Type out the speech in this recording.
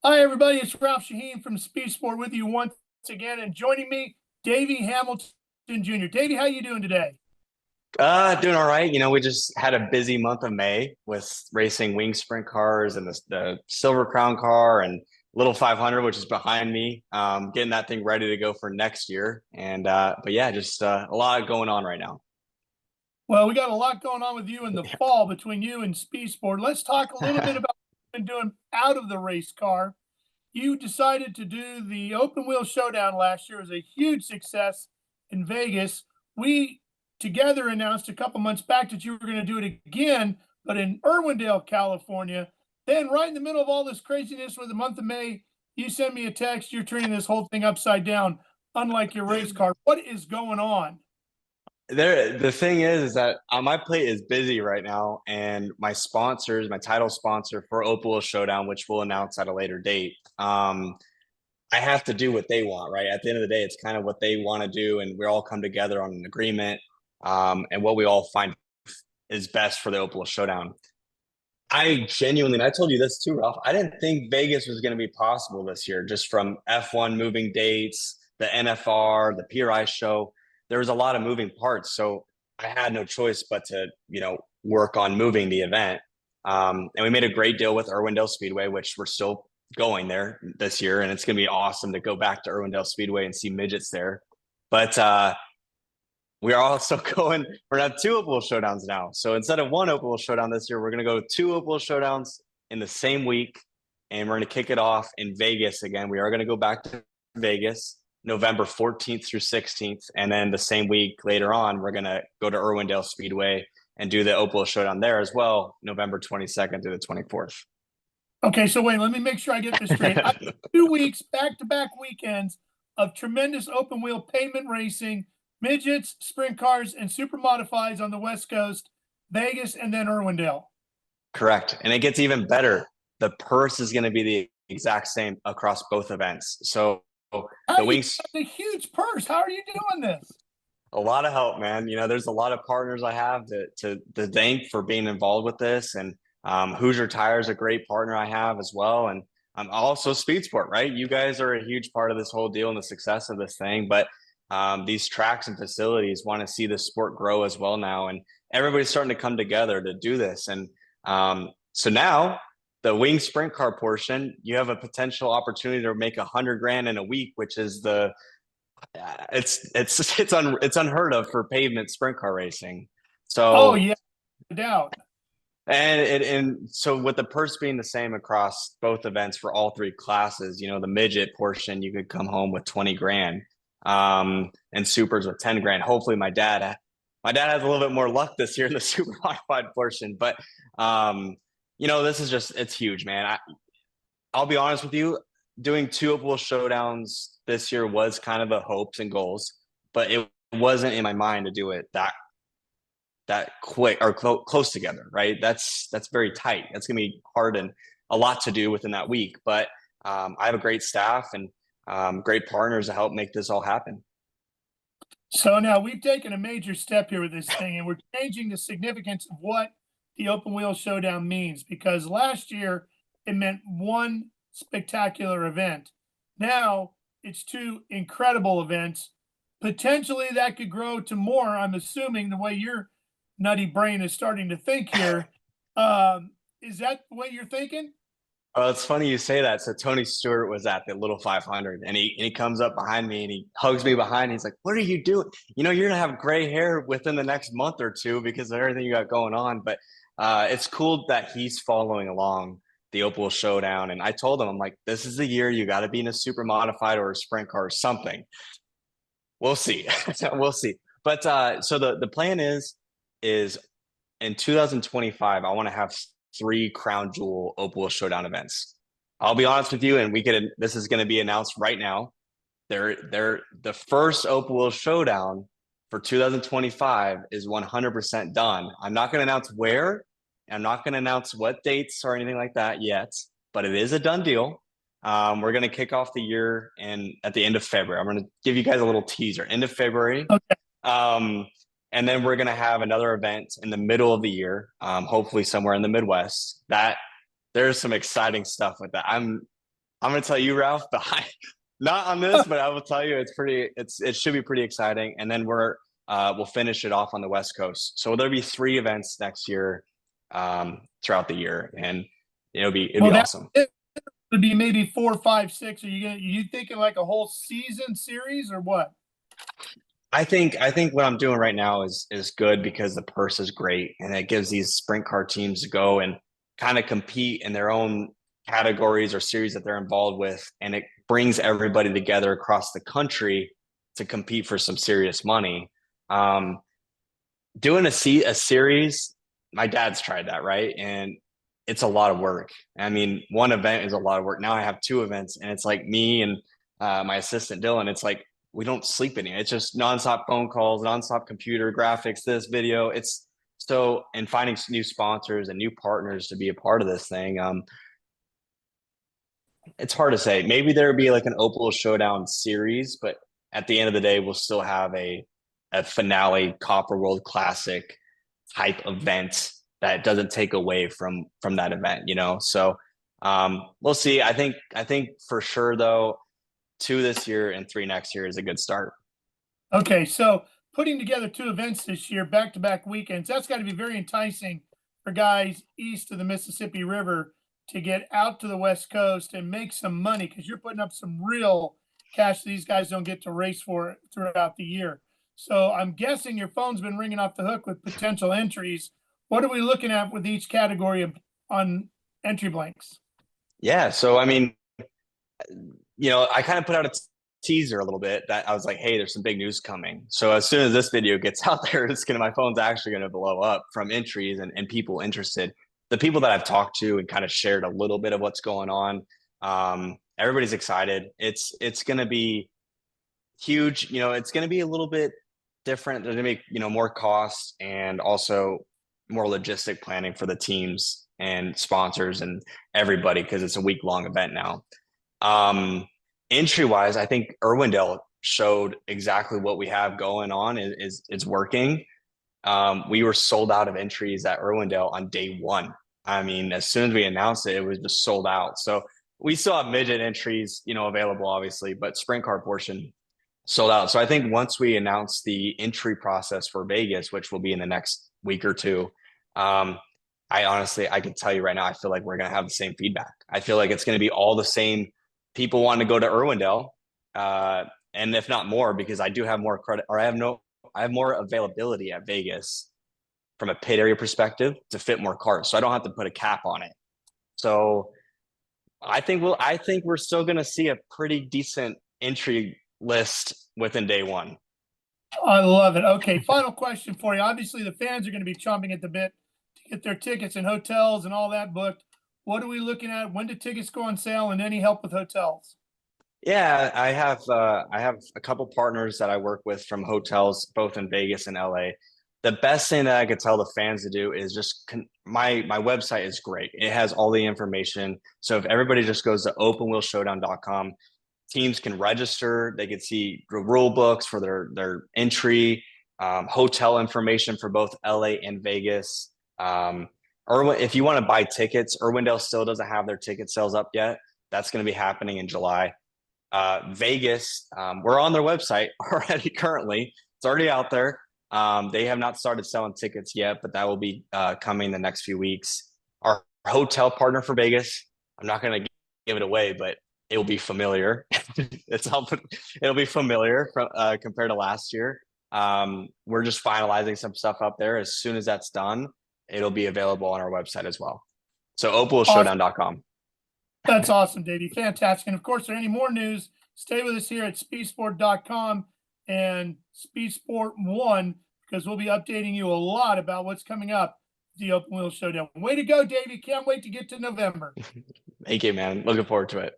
Hi, everybody. It's Ralph Sheheen from Speed Sport with you once again, and joining me, Davey Hamilton Jr. Davey, how you doing today? Doing all right. We just had a busy month of May with racing wing sprint cars and the Silver Crown car and Little 500, which is behind me. Getting that thing ready to go for next year. But yeah, just a lot going on right now. Well, we got a lot going on with you in the fall between you and Speed Sport. Let's talk a little bit about what you've been doing out of the race car. You decided to do the Open Wheel Showdown last year. It was a huge success in Vegas. We together announced a couple months back that you were going to do it again, but in Irwindale, California. Then, right in the middle of all this craziness with the month of May, you send me a text. You're turning this whole thing upside down, unlike your race car. What is going on? The thing is that my plate is busy right now, and my sponsors, my title sponsor for Open Wheel Showdown, which we'll announce at a later date. I have to do what they want, right? At the end of the day, it's kind of what they want to do, and we all come together on an agreement, and what we all find is best for the Open Wheel Showdown. I genuinely, and I told you this too, Ralph. I didn't think Vegas was going to be possible this year, just from F1 moving dates, the NFR, the PRI show. There was a lot of moving parts, so I had no choice but to, work on moving the event. And we made a great deal with Irwindale Speedway, which we're still going there this year, and it's going to be awesome to go back to Irwindale Speedway and see midgets there. But we are also going, we're gonna have two Open Wheel Showdowns now. So instead of one Open Wheel Showdown this year, we're gonna go two Open Wheel Showdowns in the same week, and we're gonna kick it off in Vegas again. We are gonna go back to Vegas November 14th through 16th, and then the same week later on, we're gonna go to Irwindale Speedway and do the Open Wheel Showdown there as well, November 22nd through the 24th. Okay, so wait, let me make sure I get this straight. 2 weeks, back-to-back weekends of tremendous open wheel pavement racing, midgets, sprint cars, and super modifieds on the West Coast, Vegas, and then Irwindale. Correct. And it gets even better. The purse is going to be the exact same across both events. So How the you wings, got a huge purse? How are you doing this? a lot of help, man. There's a lot of partners I have to thank for being involved with this. And Hoosier Tire is a great partner I have as well. And also Speed Sport, right? You guys are a huge part of this whole deal and the success of this thing. But these tracks and facilities want to see the sport grow as well now. And everybody's starting to come together to do this. And so now the wing sprint car portion, you have a potential opportunity to make 100 grand in a week, which is it's unheard of for pavement sprint car racing. Oh, So yeah, no doubt. and so with the purse being the same across both events for all three classes, the midget portion, you could come home with 20 grand, and supers with 10 grand. Hopefully my dad has a little bit more luck this year in the super modified portion, but this is it's huge, man. I'll be honest with you, doing two Open Wheel Showdowns this year was kind of a hopes and goals, but it wasn't in my mind to do it that quick or close together, right? That's very tight. That's gonna be hard and a lot to do within that week. But I have a great staff and great partners to help make this all happen. So now we've taken a major step here with this thing, and we're changing the significance of what the Open Wheel Showdown means, because last year it meant one spectacular event. Now it's two incredible events. Potentially that could grow to more. I'm assuming the way your nutty brain is starting to think here. Is that the way you're thinking? Oh, it's funny you say that. So Tony Stewart was at the Little 500, and he comes up behind me and he hugs me behind. He's like, "What are you doing? You're gonna have gray hair within the next month or two because of everything you got going on." But it's cool that he's following along the Open Wheel Showdown. And I told him, I'm like, "This is the year you got to be in a super modified or a sprint car or something." We'll see. We'll see. But so the plan is in 2025, I want to have three crown jewel Open Wheel Showdown events. I'll be honest with you, and this is going to be announced right now. They're the first Open Wheel Showdown for 2025 is 100% done. I'm not going to announce where. I'm not going to announce what dates or anything like that yet, but it is a done deal. We're going to kick off the year and at the end of February. I'm going to give you guys a little teaser. End of February. Okay. And then we're going to have another event in the middle of the year, hopefully somewhere in the Midwest. That there's some exciting stuff with that. I'm gonna tell you, Ralph, but not on this, but I will tell you it should be pretty exciting. And then we'll finish it off on the West Coast. So there'll be 3 events next year throughout the year, and it'll be awesome. It would be maybe 4, 5, 6. Are you thinking like a whole season series or what? I think what I'm doing right now is good because the purse is great and it gives these sprint car teams to go and kind of compete in their own categories or series that they're involved with, and it brings everybody together across the country to compete for some serious money. Doing a series, my dad's tried that, right? And it's a lot of work. I mean, one event is a lot of work. Now I have 2 events, and it's like me and my assistant Dylan. It's like we don't sleep any. It's just nonstop phone calls, nonstop computer graphics, this video. It's so, and finding new sponsors and new partners to be a part of this thing. It's hard to say. Maybe there would be like an Open Wheel Showdown series, but at the end of the day, we'll still have a finale Copper World Classic type event that doesn't take away from that event, So we'll see. I think for sure though, 2 this year and 3 next year is a good start. Okay, so putting together 2 events this year, back-to-back weekends, that's got to be very enticing for guys east of the Mississippi River to get out to the West Coast and make some money, because you're putting up some real cash these guys don't get to race for throughout the year. So I'm guessing your phone's been ringing off the hook with potential entries. What are we looking at with each category on entry blanks? Yeah, so I mean, I kind of put out a teaser a little bit that I was like, hey, there's some big news coming. So as soon as this video gets out there, my phone's actually gonna blow up from entries and people interested. The people that I've talked to and kind of shared a little bit of what's going on, everybody's excited. It's gonna be huge. It's gonna be a little bit different. There's gonna be more costs and also more logistic planning for the teams and sponsors and everybody, because it's a week-long event now. Entry wise, I think Irwindale showed exactly what we have going on is working. We were sold out of entries at Irwindale on day 1. I mean, as soon as we announced it, it was just sold out. So we still have midget entries, available obviously, but sprint car portion sold out. So I think once we announce the entry process for Vegas, which will be in the next week or 2, I can tell you right now, I feel like we're going to have the same feedback. I feel like it's going to be all the same people wanting to go to Irwindale, and if not more, because I do have more credit, or I have more availability at Vegas from a pit area perspective to fit more cars, so I don't have to put a cap on it. So I think we're still going to see a pretty decent entry list within day 1. I love it. Okay, final question for you. Obviously, the fans are going to be chomping at the bit to get their tickets and hotels and all that booked. What are we looking at? When do tickets go on sale, and any help with hotels? Yeah, I have a couple partners that I work with from hotels, both in Vegas and LA. The best thing that I could tell the fans to do is just my website is great. It has all the information. So if everybody just goes to openwheelshowdown.com, teams can register. They can see rule books for their entry, hotel information for both LA and Vegas. If you want to buy tickets, Irwindale still doesn't have their ticket sales up yet. That's going to be happening in July. Vegas, we're on their website already currently. It's already out there. They have not started selling tickets yet, but that will be coming the next few weeks. Our hotel partner for Vegas, I'm not going to give it away, but it will be familiar. It'll be familiar compared to last year. We're just finalizing some stuff up there. As soon as that's done, it'll be available on our website as well. So openwheelshowdown.com. That's awesome, Davey. Fantastic. And of course, if there any more news, stay with us here at speedsport.com and Speedsport 1, because we'll be updating you a lot about what's coming up at the Open Wheel Showdown. Way to go, Davey. Can't wait to get to November. Thank you, man. Looking forward to it.